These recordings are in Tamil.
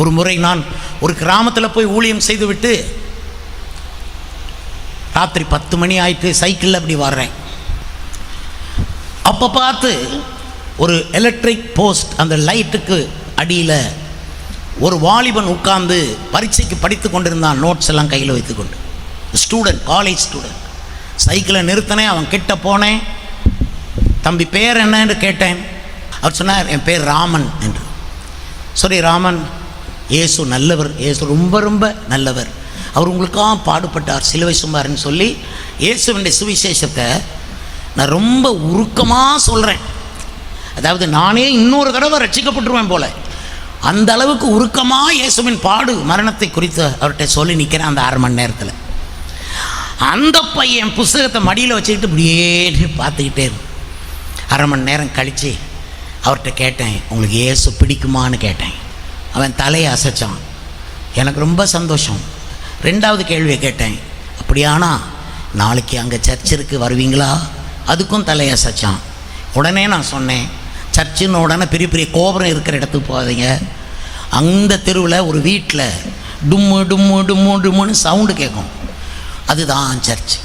ஒரு முறை நான் ஒரு கிராமத்தில் போய் ஊழியம் செய்துவிட்டு ராத்திரி 10 மணி ஆயிட்டு சைக்கிளில் அப்படி வர்றேன். அப்போ பார்த்து ஒரு எலக்ட்ரிக் போஸ்ட், அந்த லைட்டுக்கு அடியில் ஒரு வாலிபன் உட்கார்ந்து பரீட்சைக்கு படித்து கொண்டிருந்தான், நோட்ஸ் எல்லாம் கையில் வைத்துக்கொண்டு. Student, college student. சைக்கிளை நிறுத்தினேன், அவன் கிட்ட போனேன். தம்பி பேர் என்னன்னு கேட்டேன். அவர் சொன்னார், என் பேர் ராமன் என்று. சரி ராமன், இயேசு நல்லவர், இயேசு ரொம்ப ரொம்ப நல்லவர், அவர் உங்களுக்காக பாடுபட்டார், சிலுவை சுமர்ன்னு சொல்லி இயேசுவின் சுவிசேஷத்தை நான் ரொம்ப உருக்கமாக சொல்கிறேன். அதாவது நானே இன்னொரு தடவை ரட்சிக்கப்பட்டுருவேன் போல, அந்த அளவுக்கு உருக்கமாக இயேசுவின் பாடு மரணத்தை குறித்து அவர்கிட்ட சொல்லி நிற்கிறேன். அந்த 1/2 மணி நேரத்தில் அந்த பையன் புஸ்தகத்தை மடியில் வச்சுக்கிட்டு இப்படியே பார்த்துக்கிட்டே 1/2 மணி நேரம் கழித்து அவர்கிட்ட கேட்டேன், உங்களுக்கு இயேசு பிடிக்குமான்னு கேட்டேன். அவன் தலையை அசைச்சான். எனக்கு ரொம்ப சந்தோஷம். 2வது கேள்வியை கேட்டேன், அப்படியானா நாளைக்கு அங்கே சர்ச்சிற்கு வருவீங்களா? அதுக்கும் தலையை அசைச்சான். உடனே நான் சொன்னேன், சர்ச்சுன்னு உடனே பெரிய பெரிய கோபுரம் இருக்கிற இடத்துக்கு போகாதீங்க, அந்த தெருவில் ஒரு வீட்டில் டும்மு டும்மு டும்மு டும்முன்னு சவுண்டு கேட்கும், அதுதான் சர்ச்.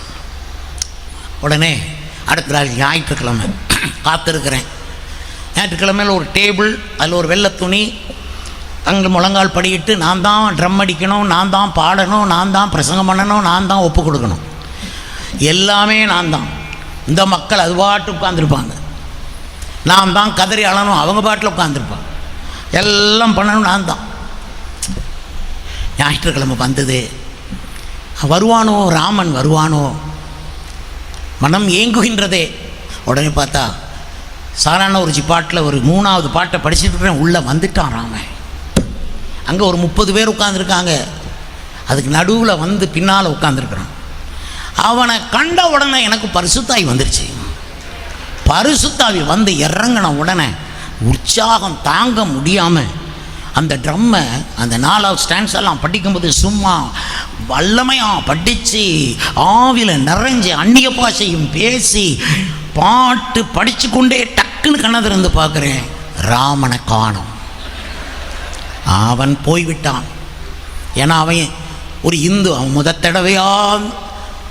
உடனே அடுத்த நாள் ஞாயிற்றுக்கிழமை காத்திருக்கிறேன். ஞாயிற்றுக்கிழமையில் ஒரு டேபிள், அதில் ஒரு வெள்ளை துணி, அங்கே முழங்கால் படிக்கிட்டு நான் தான் ட்ரம் அடிக்கணும், நான் தான் பாடணும், நான் தான் பிரசங்கம் பண்ணணும், நான் தான் ஒப்பு கொடுக்கணும், எல்லாமே நான் தான். இந்த மக்கள் அது பாட்டு உட்காந்துருப்பாங்க, நான் தான் கதறி அழணும், அவங்க பாட்டில் உட்காந்துருப்பாங்க, எல்லாம் பண்ணணும் நான் தான். ஞாயிற்றுக்கிழமை வந்தது, வருவானோ ராமன் வருவானோ, மனம் ஏங்குகின்றதே. உடனே பார்த்தா சாதாரண ஒரு பாட்டில் ஒரு 3வது பாட்டை படிச்சுட்டு இருக்கிறேன், உள்ளே வந்துட்டான் ராமன். அங்கே ஒரு 30 பேர் உட்காந்துருக்காங்க, அதுக்கு நடுவில் வந்து பின்னால் உட்காந்துருக்குறான். அவனை கண்ட உடனே எனக்கு பரிசுத்தாவி வந்துருச்சு. பரிசுத்தாவி வந்து இறங்கின உடனே உற்சாகம் தாங்க முடியாமல் அந்த ட்ரம்மை, அந்த 4வது ஸ்டாண்ட்ஸ் எல்லாம் படிக்கும்போது சும்மா வல்லமையாக படித்து ஆவியில் நிறைஞ்சு அந்நிய பாஷையும் பேசி பாட்டு படித்து கொண்டே டக்குன்னு கண்ணதிருந்து பார்க்குறேன், ராமனை காணோம். அவன் போய்விட்டான். ஏன்னா அவன் ஒரு இந்து, அவன் முதல் தடவையாக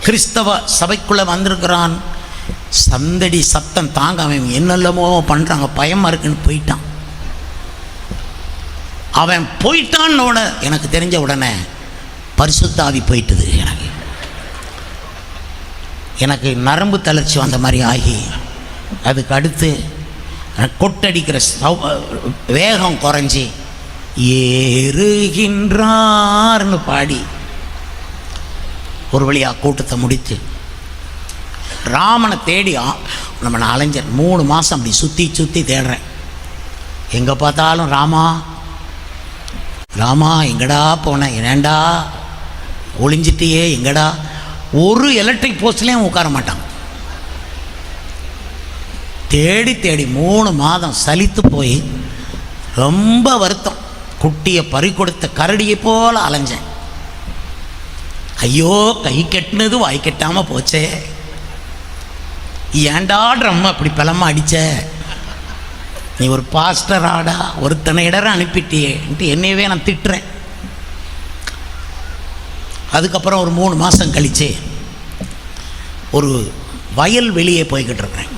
கிறிஸ்தவ சபைக்குள்ளே வந்திருக்கிறான். சந்தடி சத்தம் தாங்க அவன் என்னெல்லாமோ பண்ணுறாங்க, பயமாக இருக்குன்னு போயிட்டான். அவன் போயிட்டான்னு எனக்கு தெரிஞ்ச உடனே பரிசுத்தாவி போயிட்டுது. எனக்கு நரம்பு தளர்ச்சி வந்த மாதிரி ஆகி, அதுக்கு அடுத்து கொட்டடிக்கிற வேகம் குறைஞ்சி ஏறுகின்றார்னு பாடி ஒரு வழியாக கூட்டத்தை முடித்து ராமனை தேடி நம்ம அலைஞ்சர் 3 மாதம் அப்படி சுற்றி சுற்றி தேடுறேன். எங்கே பார்த்தாலும் ராமா ராமா எங்கடா போனேன், ஏண்டா ஒளிஞ்சிட்டியே எங்கடா. ஒரு எலக்ட்ரிக் போஸ்ட்லேயும் உட்கார மாட்டாங்க. தேடி தேடி 3 மாதம் சலித்து போய் ரொம்ப வருத்தம், குட்டியை பறி கொடுத்த கரடியை போல் அலைஞ்சேன். ஐயோ கை கட்டினது வாய் கட்டாமல் போச்சே, ஏண்டா ட்ரம் அப்படி பலமா அடிச்ச, நீ ஒரு பாஸ்டர் ஆடா, ஒருத்தனை இடர அனுப்பிட்டியேன்ட்டு என்னையவே நான் திட்டுறேன். அதுக்கப்புறம் ஒரு 3 மாதம் கழிச்சு ஒரு வயல் வெளியே போய்கிட்டு இருக்கிறேன்.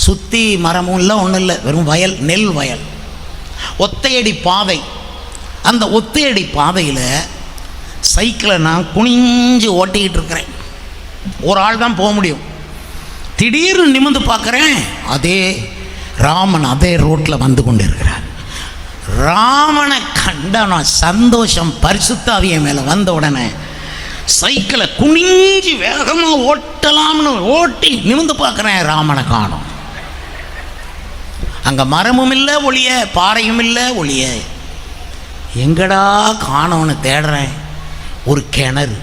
சுற்றி மரமும் இல்லை, ஒன்றும் இல்லை, வெறும் வயல், நெல் வயல், ஒத்தையடி பாதை. அந்த ஒத்தையடி பாதையில் சைக்கிளை நான் குனிஞ்சு ஓட்டிக்கிட்டு இருக்கிறேன். ஒரு ஆள் தான் போக முடியும். திடீர்னு நிமிர்ந்து பார்க்குறேன், அதே ராமன் அதே ரோட்டில் வந்து கொண்டு இருக்கிறார். ராமனை கண்ட நான் சந்தோஷம் பரிசுத்தாவிய மேலே வந்த உடனே சைக்கிளை குனிஞ்சு வேகமாக ஓட்டலாம்னு ஓட்டி நிமிர்ந்து பார்க்குறேன், ராமனை காணோம். அங்கே மரமும் இல்லை ஒளிய, பாறையும் இல்லை ஒளிய, எங்கடா காணோன்னு தேடுறேன். ஒரு கிணறு,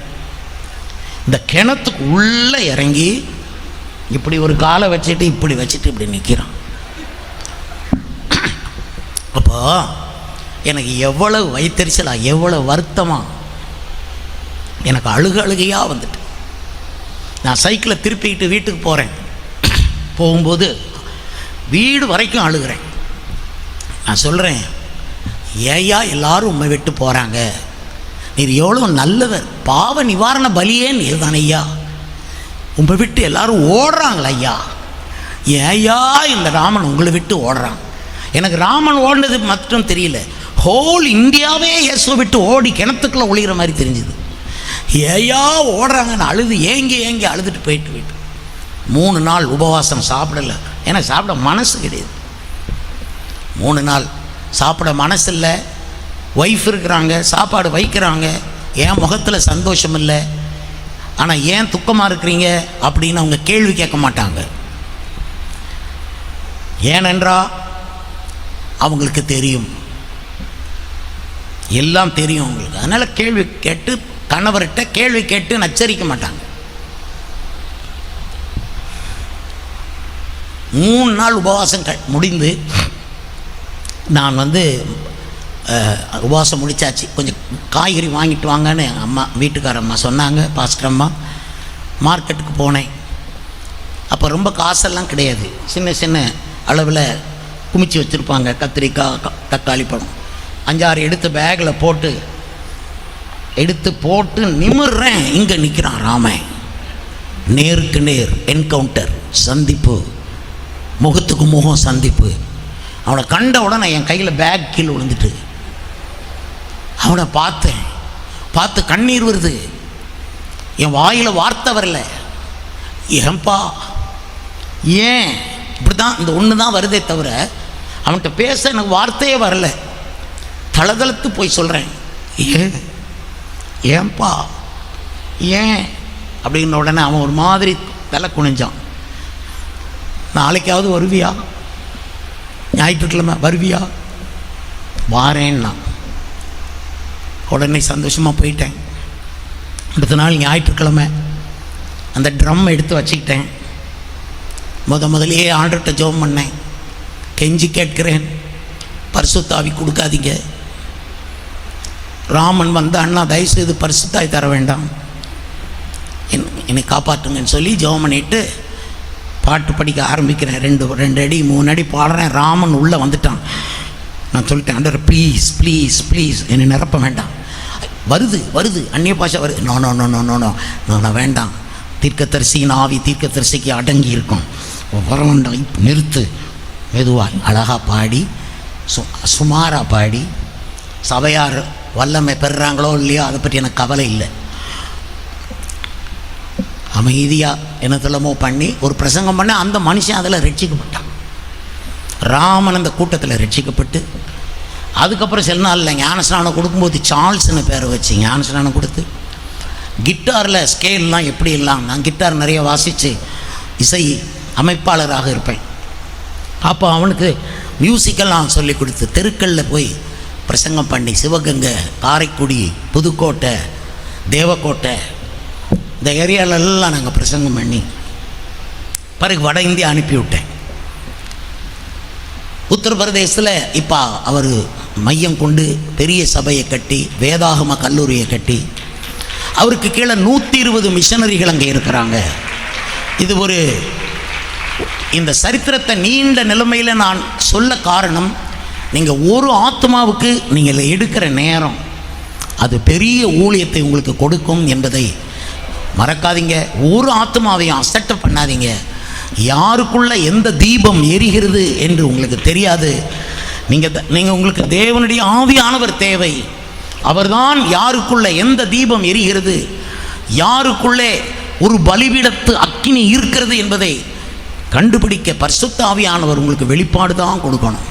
இந்த கிணத்துக்கு உள்ளே இறங்கி இப்படி ஒரு காலை வச்சுட்டு இப்படி வச்சுட்டு இப்படி நிற்கிறான். அப்போ எனக்கு எவ்வளவு வயிற்றெரிச்சலா, எவ்வளவு வருத்தமாக, எனக்கு அழுகையாக வந்துட்டு நான் சைக்கிளை திருப்பிக்கிட்டு வீட்டுக்கு போகிறேன். போகும்போது வீடு வரைக்கும் அழுகிறேன். நான் சொல்கிறேன், ஏயா எல்லாரும் உண்மை விட்டு போகிறாங்க, நீர் எவ்வளோ நல்லவர், பாவ நிவாரண பலியே நீர் தானே ஐயா, உண்மை விட்டு எல்லாரும் ஓடுறாங்கள ஐயா, ஏயா இந்த ராமன் உங்களை விட்டு ஓடுறான். எனக்கு ராமன் ஓடினது மட்டும் தெரியல, ஹோல் இந்தியாவே இயேசுவை விட்டு ஓடி கிணத்துக்குள்ளே ஒளிகிற மாதிரி தெரிஞ்சுது. ஏயா ஓடுறாங்கன்னு அழுது ஏங்கி அழுதுட்டு போயிட்டு 3 நாள் உபவாசம், சாப்பிடலை. எனக்கு சாப்பிட மனசு கிடையாது. 3 நாள் சாப்பிட மனசு இல்லை. ஒய்ஃப் இருக்கிறாங்க, சாப்பாடு வைக்கிறாங்க, ஏன் முகத்தில் சந்தோஷம் இல்லை, ஆனால் ஏன் துக்கமாக இருக்கிறீங்க அப்படின்னு அவங்க கேள்வி கேட்க மாட்டாங்க. ஏனென்றா அவங்களுக்கு தெரியும், எல்லாம் தெரியும் அவங்களுக்கு. அதனால் கேள்வி கேட்டு, கணவர்கிட்ட கேள்வி கேட்டு நச்சரிக்க மாட்டாங்க. 3 நாள் உபவாசம் முடிந்து நான் உபவாசம் முடித்தாச்சு. கொஞ்சம் காய்கறி வாங்கிட்டு வாங்கன்னு எங்கள் அம்மா, வீட்டுக்காரம்மா சொன்னாங்க. பாஸ்டர் அம்மா, மார்க்கெட்டுக்கு போனேன். அப்போ ரொம்ப காசெல்லாம் கிடையாது, சின்ன அளவில் குமிச்சு வச்சுருப்பாங்க. கத்திரிக்காய், தக்காளி பழம் 5-6 எடுத்து பேக்கில் போட்டு நிமிர்றேன். இங்கே நிற்கிறான் ராமன். நேருக்கு நேர் என்கவுண்டர், சந்திப்பு, முகத்துக்கு முகம் சந்திப்பு. அவனை கண்ட உடனே என் கையில் பேக் கீழே விழுந்துட்டு அவனை பார்த்து கண்ணீர் வருது. என் வாயில் வார்த்தை வரல. ஏன்பா, ஏன் இப்படி தான், இந்த ஒன்று தான் வருதே தவிர அவன்கிட்ட பேச எனக்கு வார்த்தையே வரல. தளதளத்து போய் சொல்கிறேன், ஏன்பா ஏன் அப்படின்ன உடனே அவன் ஒரு மாதிரி தலை குனிஞ்சான். நாளைக்காவது வருவியா, ஞாயிற்றுக்கிழமை வருவியா? வாரேன்னா உடனே சந்தோஷமாக போயிட்டேன். அடுத்த நாள் ஞாயிற்றுக்கிழமை அந்த ட்ரம் எடுத்து வச்சுக்கிட்டேன். முதலையே ஆண்டர்கிட்ட ஜெபம் பண்ணேன். கெஞ்சி கேட்கிறேன், பரிசுத்தாவி கொடுக்காதீங்க. ராமன் அண்ணா தயவுசெய்து பரிசுத்தாய் தர வேண்டாம், என்னை காப்பாற்றுங்கன்னு சொல்லி ஜெபம் பண்ணிட்டு பாட்டு படிக்க ஆரம்பிக்கிறேன். 2 அடி 3 அடி பாடுறேன். ராமன் உள்ளே வந்துட்டான். நான் சொல்லிட்டேன், ஆண்டவர் ப்ளீஸ் ப்ளீஸ் ப்ளீஸ் என்னை நிரப்ப வேண்டாம். வருது அந்நிய பாஷை வருது. No no no no no no நான் வேண்டாம். தீர்க்கதரிசியின் ஆவி தீர்க்கதரிசிக்கு அடங்கி இருக்கும், வர வேண்டாம், இப்போ நிறுத்து. மெதுவாக அழகாக பாடி, சுமாராக பாடி, சபையார் வல்லமை பெறுறாங்களோ இல்லையோ அதை பற்றி எனக்கு கவலை இல்லை. அமைதியாக என்னத்தெல்லாமோ பண்ணி ஒரு பிரசங்கம் பண்ண அந்த மனுஷன் அதில் ரட்சிக்கப்பட்டான். ராமன் அந்த கூட்டத்தில் ரட்சிக்கப்பட்டு அதுக்கப்புறம் சில நாளில் ஞானஸ்நானம் கொடுக்கும்போது சார்ல்ஸ்னு பேரை வச்சு ஞானஸ்நானம் கொடுத்து, கிட்டாரில் ஸ்கேல்லாம் எப்படி எல்லாம், நான் கிட்டார் நிறைய வாசித்து இசை அமைப்பாளராக இருப்பேன். அப்போ அவனுக்கு மியூசிக்கெல்லாம் சொல்லி கொடுத்து தெருக்களில் போய் பிரசங்கம் பண்ணி, சிவகங்கை, காரைக்குடி, புதுக்கோட்டை, தேவக்கோட்டை இந்த ஏரியாலெல்லாம் நாங்கள் பிரசங்கம் பண்ணி பிறகு வட இந்தியா அனுப்பிவிட்டேன். உத்தரப்பிரதேசத்தில் இப்போ அவர் மையம் கொண்டு பெரிய சபையை கட்டி, வேதாகம கல்லூரியை கட்டி, அவருக்கு கீழே 120 மிஷனரிகள் அங்கே இருக்கிறாங்க. இது இந்த சரித்திரத்தை நீண்ட நிலைமையில் நான் சொல்ல காரணம், நீங்கள் ஒரு ஆத்மாவுக்கு நீங்கள் எடுக்கிற நேரம் அது பெரிய ஊழியத்தை உங்களுக்கு கொடுக்கும் என்பதை மறக்காதீங்க. ஒரு ஆத்மாவையும் அசட்டை பண்ணாதீங்க. யாருக்குள்ள எந்த தீபம் எரிகிறது என்று உங்களுக்கு தெரியாது. நீங்கள் உங்களுக்கு தேவனுடைய ஆவியானவர் தேவை. அவர்தான் யாருக்குள்ள எந்த தீபம் எரிகிறது, யாருக்குள்ளே ஒரு பலிபீடத்து அக்கினி இருக்கிறது என்பதை கண்டுபிடிக்க பரிசுத்த ஆவியானவர் உங்களுக்கு வெளிப்பாடு தான் கொடுக்கணும்.